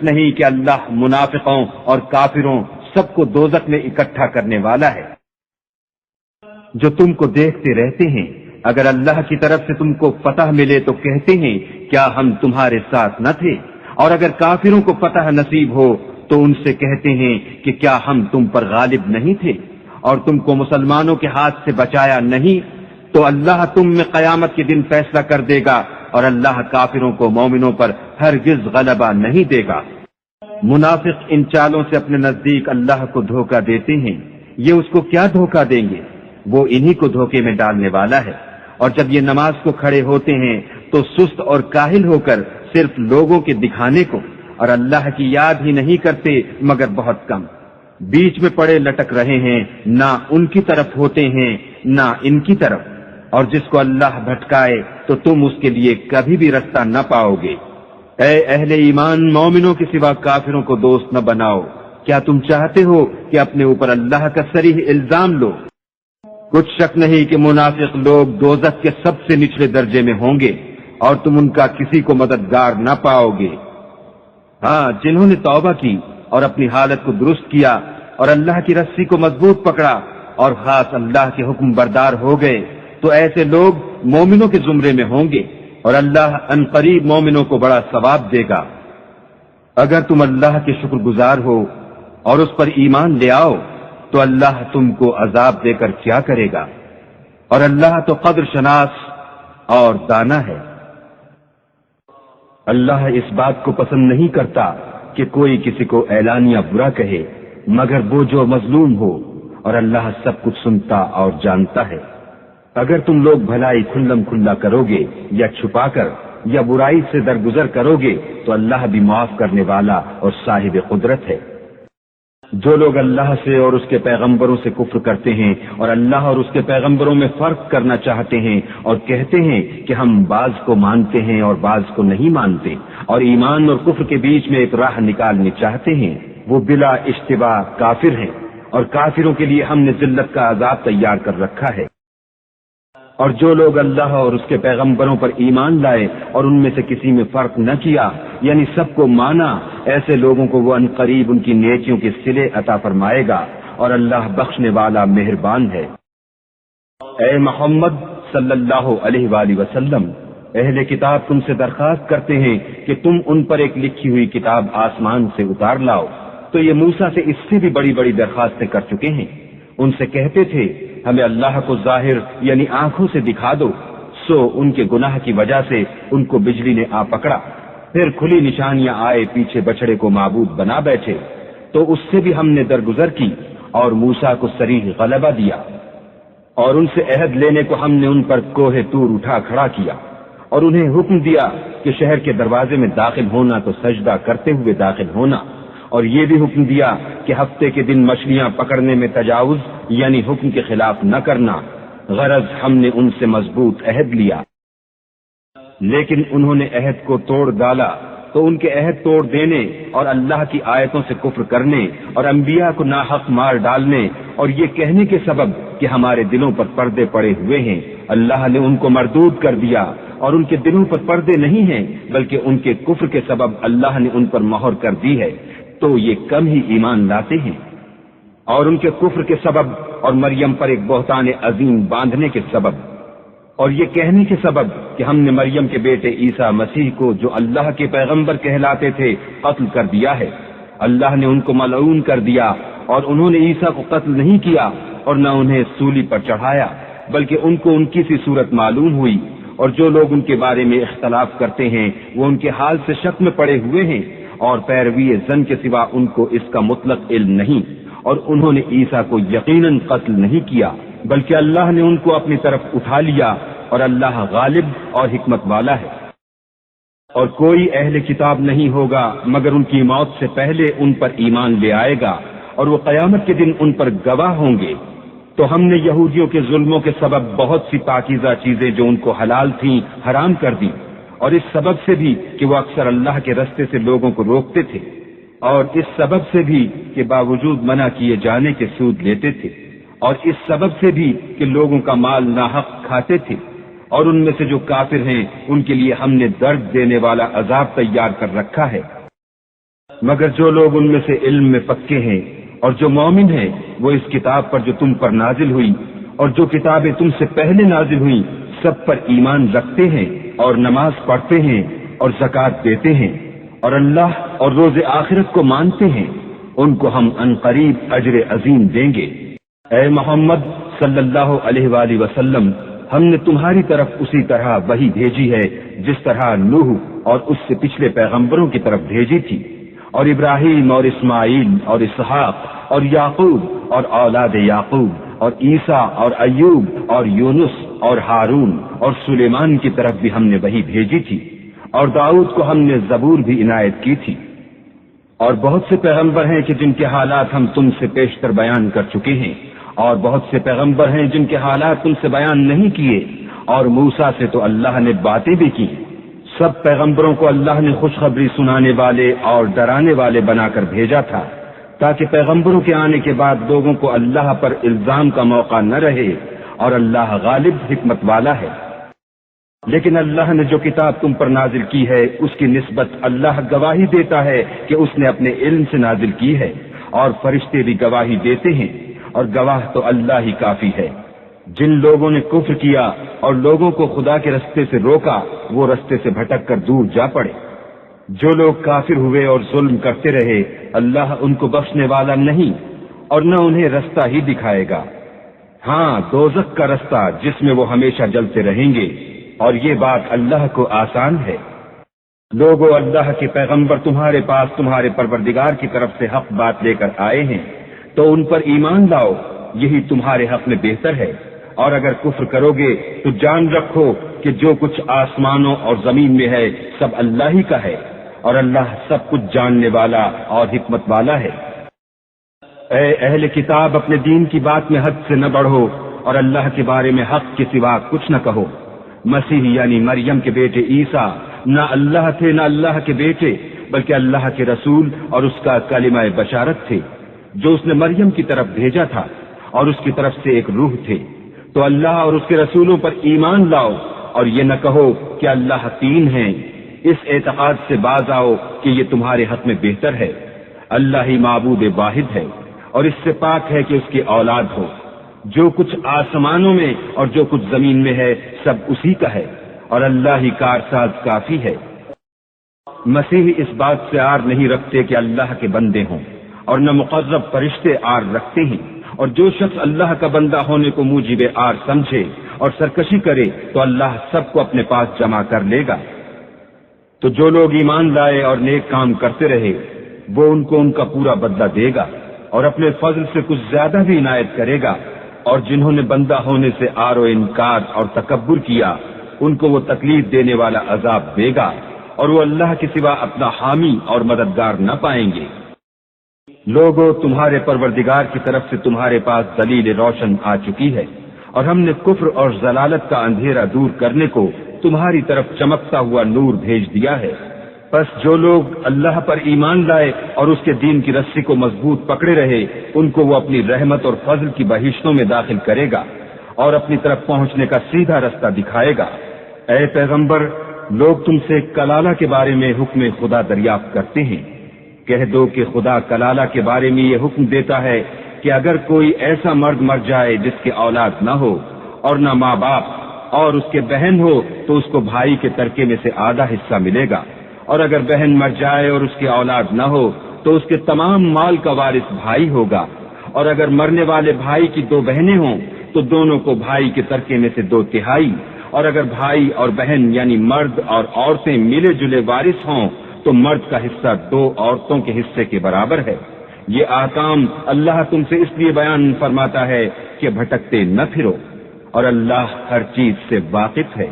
شک نہیں کہ اللہ منافقوں اور کافروں سب کو دوزخ میں اکٹھا کرنے والا ہے۔ جو تم کو دیکھتے رہتے ہیں، اگر اللہ کی طرف سے تم کو فتح ملے تو کہتے ہیں کیا ہم تمہارے ساتھ نہ تھے، اور اگر کافروں کو فتح نصیب ہو تو ان سے کہتے ہیں کہ کیا ہم تم پر غالب نہیں تھے اور تم کو مسلمانوں کے ہاتھ سے بچایا نہیں، تو اللہ تم میں قیامت کے دن فیصلہ کر دے گا، اور اللہ کافروں کو مومنوں پر ہرگز غلبہ نہیں دے گا۔ منافق ان چالوں سے اپنے نزدیک اللہ کو دھوکہ دیتے ہیں، یہ اس کو کیا دھوکہ دیں گے، وہ انہی کو دھوکے میں ڈالنے والا ہے۔ اور جب یہ نماز کو کھڑے ہوتے ہیں تو سست اور کاہل ہو کر صرف لوگوں کے دکھانے کو اور اللہ کی یاد ہی نہیں کرتے مگر بہت کم، بیچ میں پڑے لٹک رہے ہیں، نہ ان کی طرف ہوتے ہیں نہ ان کی طرف، اور جس کو اللہ بھٹکائے تو تم اس کے لیے کبھی بھی رستہ نہ پاؤ گے۔ اے اہل ایمان، مومنوں کے سوا کافروں کو دوست نہ بناؤ، کیا تم چاہتے ہو کہ اپنے اوپر اللہ کا صریح الزام لو؟ کچھ شک نہیں کہ منافق لوگ دوزخ کے سب سے نچلے درجے میں ہوں گے، اور تم ان کا کسی کو مددگار نہ پاؤ گے۔ ہاں، جنہوں نے توبہ کی اور اپنی حالت کو درست کیا اور اللہ کی رسی کو مضبوط پکڑا اور خاص اللہ کے حکم بردار ہو گئے، تو ایسے لوگ مومنوں کے زمرے میں ہوں گے، اور اللہ ان قریب مومنوں کو بڑا ثواب دے گا۔ اگر تم اللہ کے شکر گزار ہو اور اس پر ایمان لے آؤ تو اللہ تم کو عذاب دے کر کیا کرے گا، اور اللہ تو قدر شناس اور دانا ہے۔ اللہ اس بات کو پسند نہیں کرتا کہ کوئی کسی کو اعلانیہ برا کہے مگر وہ جو مظلوم ہو، اور اللہ سب کچھ سنتا اور جانتا ہے۔ اگر تم لوگ بھلائی کھلم کھلا کرو گے یا چھپا کر یا برائی سے درگزر کرو گے تو اللہ بھی معاف کرنے والا اور صاحب قدرت ہے۔ جو لوگ اللہ سے اور اس کے پیغمبروں سے کفر کرتے ہیں اور اللہ اور اس کے پیغمبروں میں فرق کرنا چاہتے ہیں اور کہتے ہیں کہ ہم بعض کو مانتے ہیں اور بعض کو نہیں مانتے، اور ایمان اور کفر کے بیچ میں ایک راہ نکالنی چاہتے ہیں، وہ بلا اشتباہ کافر ہیں، اور کافروں کے لیے ہم نے ذلت کا عذاب تیار کر رکھا ہے۔ اور جو لوگ اللہ اور اس کے پیغمبروں پر ایمان لائے اور ان میں سے کسی میں فرق نہ کیا، یعنی سب کو مانا، ایسے لوگوں کو وہ عنقریب ان کی نیکیوں کے صلے عطا فرمائے گا، اور اللہ بخشنے والا مہربان ہے۔ اے محمد صلی اللہ علیہ وآلہ وسلم، اہل کتاب تم سے درخواست کرتے ہیں کہ تم ان پر ایک لکھی ہوئی کتاب آسمان سے اتار لاؤ، تو یہ موسیٰ سے اس سے بھی بڑی بڑی درخواستیں کر چکے ہیں۔ ان سے کہتے تھے ہمیں اللہ کو ظاہر یعنی آنکھوں سے دکھا دو، سو ان کے گناہ کی وجہ سے ان کو بجلی نے آ پکڑا، پھر کھلی نشانیاں آئے، پیچھے بچڑے کو معبود بنا بیٹھے، تو اس سے بھی ہم نے درگزر کی اور موسیٰ کو صریح غلبہ دیا، اور ان سے عہد لینے کو ہم نے ان پر کوہ طور اٹھا کھڑا کیا، اور انہیں حکم دیا کہ شہر کے دروازے میں داخل ہونا تو سجدہ کرتے ہوئے داخل ہونا، اور یہ بھی حکم دیا کہ ہفتے کے دن مچھلیاں پکڑنے میں تجاوز یعنی حکم کے خلاف نہ کرنا، غرض ہم نے ان سے مضبوط عہد لیا۔ لیکن انہوں نے عہد کو توڑ ڈالا، تو ان کے عہد توڑ دینے اور اللہ کی آیتوں سے کفر کرنے اور انبیاء کو ناحق مار ڈالنے اور یہ کہنے کے سبب کہ ہمارے دلوں پر پردے پڑے ہوئے ہیں، اللہ نے ان کو مردود کر دیا، اور ان کے دلوں پر پردے نہیں ہیں بلکہ ان کے کفر کے سبب اللہ نے ان پر مہر کر دی ہے، تو یہ کم ہی ایمان لاتے ہیں۔ اور ان کے کفر کے سبب اور مریم پر ایک بہتان عظیم باندھنے کے سبب اور یہ کہنے کے سبب کہ ہم نے مریم کے بیٹے عیسیٰ مسیح کو جو اللہ کے پیغمبر کہلاتے تھے قتل کر دیا ہے، اللہ نے ان کو ملعون کر دیا، اور انہوں نے عیسیٰ کو قتل نہیں کیا اور نہ انہیں سولی پر چڑھایا، بلکہ ان کو ان کی سی صورت معلوم ہوئی، اور جو لوگ ان کے بارے میں اختلاف کرتے ہیں وہ ان کے حال سے شک میں پڑے ہوئے ہیں، اور پیروی زن کے سوا ان کو اس کا مطلق علم نہیں، اور انہوں نے عیسیٰ کو یقیناً قتل نہیں کیا بلکہ اللہ نے ان کو اپنی طرف اٹھا لیا، اور اللہ غالب اور حکمت والا ہے۔ اور کوئی اہل کتاب نہیں ہوگا مگر ان کی موت سے پہلے ان پر ایمان لے آئے گا، اور وہ قیامت کے دن ان پر گواہ ہوں گے۔ تو ہم نے یہودیوں کے ظلموں کے سبب بہت سی پاکیزہ چیزیں جو ان کو حلال تھیں حرام کر دی، اور اس سبب سے بھی کہ وہ اکثر اللہ کے رستے سے لوگوں کو روکتے تھے، اور اس سبب سے بھی کہ باوجود منع کیے جانے کے سود لیتے تھے، اور اس سبب سے بھی کہ لوگوں کا مال ناحق کھاتے تھے۔ اور ان میں سے جو کافر ہیں ان کے لیے ہم نے درد دینے والا عذاب تیار کر رکھا ہے۔ مگر جو لوگ ان میں سے علم میں پکے ہیں اور جو مومن ہیں وہ اس کتاب پر جو تم پر نازل ہوئی اور جو کتابیں تم سے پہلے نازل ہوئی سب پر ایمان رکھتے ہیں اور نماز پڑھتے ہیں اور زکوٰۃ دیتے ہیں اور اللہ اور روز آخرت کو مانتے ہیں ان کو ہم عنقریب اجر عظیم دیں گے۔ اے محمد صلی اللہ علیہ وآلہ وسلم، ہم نے تمہاری طرف اسی طرح وحی بھیجی ہے جس طرح نوح اور اس سے پچھلے پیغمبروں کی طرف بھیجی تھی، اور ابراہیم اور اسماعیل اور اسحاق اور یعقوب اور اولاد یعقوب اور عیسیٰ اور ایوب اور یونس اور ہارون اور سلیمان کی طرف بھی ہم نے وحی بھیجی تھی، اور داؤد کو ہم نے زبور بھی عنایت کی تھی۔ اور بہت سے پیغمبر ہیں کہ جن کے حالات ہم تم سے پیشتر بیان کر چکے ہیں، اور بہت سے پیغمبر ہیں جن کے حالات تم سے بیان نہیں کیے، اور موسیٰ سے تو اللہ نے باتیں بھی کی۔ سب پیغمبروں کو اللہ نے خوشخبری سنانے والے اور ڈرانے والے بنا کر بھیجا تھا، تاکہ پیغمبروں کے آنے کے بعد لوگوں کو اللہ پر الزام کا موقع نہ رہے، اور اللہ غالب حکمت والا ہے۔ لیکن اللہ نے جو کتاب تم پر نازل کی ہے اس کی نسبت اللہ گواہی دیتا ہے کہ اس نے اپنے علم سے نازل کی ہے، اور فرشتے بھی گواہی دیتے ہیں، اور گواہ تو اللہ ہی کافی ہے۔ جن لوگوں نے کفر کیا اور لوگوں کو خدا کے رستے سے روکا وہ رستے سے بھٹک کر دور جا پڑے۔ جو لوگ کافر ہوئے اور ظلم کرتے رہے اللہ ان کو بخشنے والا نہیں اور نہ انہیں رستہ ہی دکھائے گا۔ ہاں، دوزخ کا رستہ جس میں وہ ہمیشہ جلتے رہیں گے، اور یہ بات اللہ کو آسان ہے۔ لوگو، اللہ کے پیغمبر تمہارے پاس تمہارے پروردگار کی طرف سے حق بات لے کر آئے ہیں، تو ان پر ایمان لاؤ، یہی تمہارے حق میں بہتر ہے۔ اور اگر کفر کرو گے تو جان رکھو کہ جو کچھ آسمانوں اور زمین میں ہے سب اللہ ہی کا ہے، اور اللہ سب کچھ جاننے والا اور حکمت والا ہے۔ اے اہل کتاب، اپنے دین کی بات میں حد سے نہ بڑھو، اور اللہ کے بارے میں حق کے سوا کچھ نہ کہو۔ مسیح یعنی مریم کے بیٹے عیسیٰ نہ اللہ تھے نہ اللہ کے بیٹے، بلکہ اللہ کے رسول اور اس کا کلمہ بشارت تھے جو اس نے مریم کی طرف بھیجا تھا، اور اس کی طرف سے ایک روح تھے۔ تو اللہ اور اس کے رسولوں پر ایمان لاؤ، اور یہ نہ کہو کہ اللہ تین ہیں۔ اس اعتقاد سے باز آؤ کہ یہ تمہارے حق میں بہتر ہے۔ اللہ ہی معبود واحد ہے، اور اس سے پاک ہے کہ اس کی اولاد ہو۔ جو کچھ آسمانوں میں اور جو کچھ زمین میں ہے سب اسی کا ہے، اور اللہ ہی کارساز کافی ہے۔ مسیح اس بات سے آر نہیں رکھتے کہ اللہ کے بندے ہوں، اور نہ مقرب فرشتے آر رکھتے ہیں، اور جو شخص اللہ کا بندہ ہونے کو موجب آر سمجھے اور سرکشی کرے تو اللہ سب کو اپنے پاس جمع کر لے گا۔ تو جو لوگ ایمان لائے اور نیک کام کرتے رہے وہ ان کو ان کا پورا بدلہ دے گا، اور اپنے فضل سے کچھ زیادہ بھی عنایت کرے گا۔ اور جنہوں نے بندہ ہونے سے آر و انکار اور تکبر کیا ان کو وہ تکلیف دینے والا عذاب دے گا، اور وہ اللہ کے سوا اپنا حامی اور مددگار نہ پائیں گے۔ لوگوں، تمہارے پروردگار کی طرف سے تمہارے پاس دلیل روشن آ چکی ہے، اور ہم نے کفر اور ضلالت کا اندھیرا دور کرنے کو تمہاری طرف چمکتا ہوا نور بھیج دیا ہے۔ پس جو لوگ اللہ پر ایمان لائے اور اس کے دین کی رسی کو مضبوط پکڑے رہے ان کو وہ اپنی رحمت اور فضل کی بہشتوں میں داخل کرے گا، اور اپنی طرف پہنچنے کا سیدھا رستہ دکھائے گا۔ اے پیغمبر، لوگ تم سے کلالہ کے بارے میں حکم خدا دریافت کرتے ہیں۔ کہہ دو کہ خدا کلالہ کے بارے میں یہ حکم دیتا ہے کہ اگر کوئی ایسا مرد مر جائے جس کے اولاد نہ ہو اور نہ ماں باپ اور اس کے بہن ہو تو اس کو بھائی کے ترکے میں سے آدھا حصہ ملے گا، اور اگر بہن مر جائے اور اس کی اولاد نہ ہو تو اس کے تمام مال کا وارث بھائی ہوگا، اور اگر مرنے والے بھائی کی دو بہنیں ہوں تو دونوں کو بھائی کے ترکے میں سے 2/3، اور اگر بھائی اور بہن یعنی مرد اور عورتیں ملے جلے وارث ہوں تو مرد کا حصہ 2 عورتوں کے حصے کے برابر ہے۔ یہ احکام اللہ تم سے اس لیے بیان فرماتا ہے کہ بھٹکتے نہ پھرو، اور اللہ ہر چیز سے واقف ہے۔